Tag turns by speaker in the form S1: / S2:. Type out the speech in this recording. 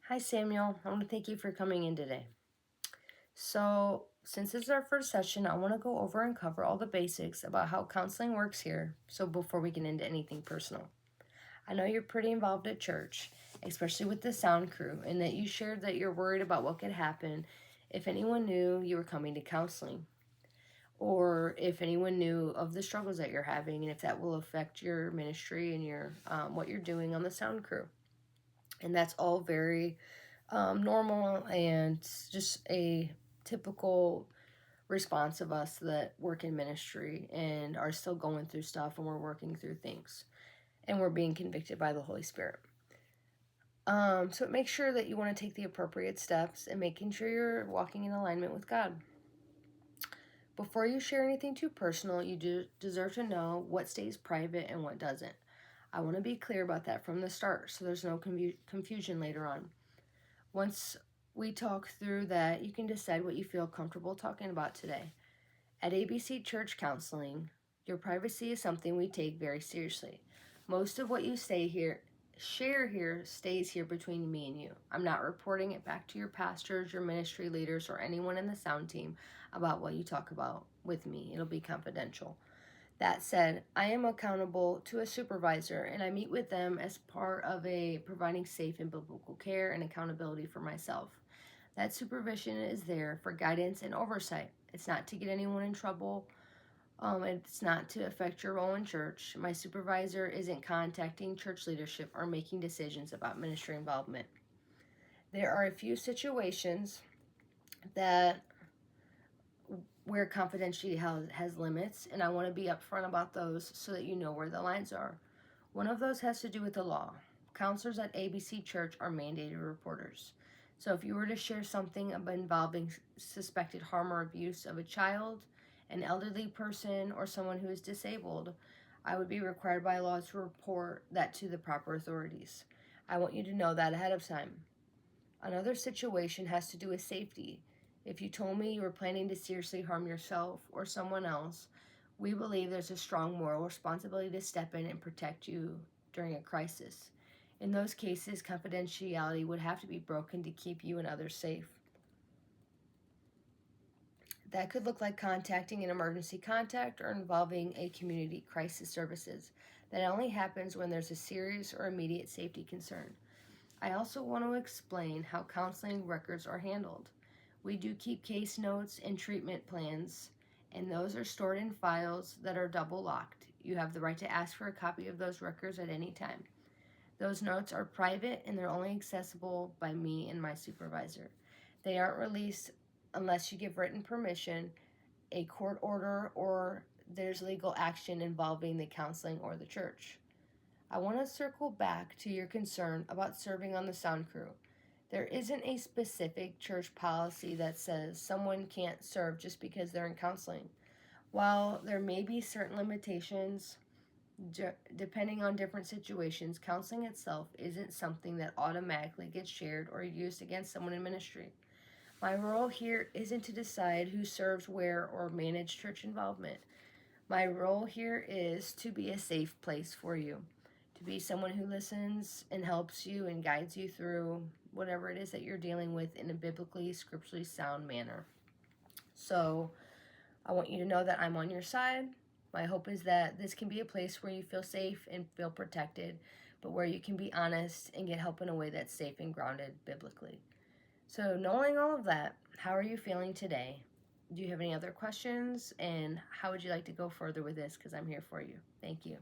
S1: Hi, Samuel. I want to thank you for coming in today. Since this is our first session, I want to go over and cover all the basics about how counseling works here. So, before we get into anything personal, I know you're pretty involved at church, especially with the sound crew, and that you shared that you're worried about what could happen if anyone knew you were coming to counseling, or if anyone knew of the struggles that you're having, and if that will affect your ministry and your what you're doing on the sound crew. And that's all very normal and just a typical response of us that work in ministry and are still going through stuff, and we're working through things and we're being convicted by the Holy Spirit. So make sure that you want to take the appropriate steps and making sure you're walking in alignment with God. Before you share anything too personal, you do deserve to know what stays private and what doesn't. I want to be clear about that from the start so there's no confusion later on. Once we talk through that, you can decide what you feel comfortable talking about today. At ABC Church Counseling, your privacy is something we take very seriously. Most of what you share here stays here between me and you. I'm not reporting it back to your pastors, your ministry leaders, or anyone in the sound team about what you talk about with me. It'll be confidential. That said, I am accountable to a supervisor, and I meet with them as part of providing safe and biblical care and accountability for myself. That supervision is there for guidance and oversight. It's not to get anyone in trouble. It's not to affect your role in church. My supervisor isn't contacting church leadership or making decisions about ministry involvement. There are a few situations that where confidentiality has limits, and I want to be upfront about those so that you know where the lines are. One of those has to do with the law. Counselors at ABC Church are mandated reporters. So if you were to share something involving suspected harm or abuse of a child, an elderly person, or someone who is disabled, I would be required by law to report that to the proper authorities. I want you to know that ahead of time. Another situation has to do with safety. If you told me you were planning to seriously harm yourself or someone else, we believe there's a strong moral responsibility to step in and protect you during a crisis. In those cases, confidentiality would have to be broken to keep you and others safe. That could look like contacting an emergency contact or involving a community crisis services. That only happens when there's a serious or immediate safety concern. I also want to explain how counseling records are handled. We do keep case notes and treatment plans, and those are stored in files that are double locked. You have the right to ask for a copy of those records at any time. Those notes are private and they're only accessible by me and my supervisor. They aren't released unless you give written permission, a court order, or there's legal action involving the counseling or the church. I want to circle back to your concern about serving on the sound crew. There isn't a specific church policy that says someone can't serve just because they're in counseling. While there may be certain limitations, depending on different situations, counseling itself isn't something that automatically gets shared or used against someone in ministry. My role here isn't to decide who serves where or manage church involvement. My role here is to be a safe place for you, to be someone who listens and helps you and guides you through whatever it is that you're dealing with in a biblically, scripturally sound manner. So I want you to know that I'm on your side. My hope is that this can be a place where you feel safe and feel protected, but where you can be honest and get help in a way that's safe and grounded biblically. So, knowing all of that, how are you feeling today? Do you have any other questions? And how would you like to go further with this? Because I'm here for you. Thank you.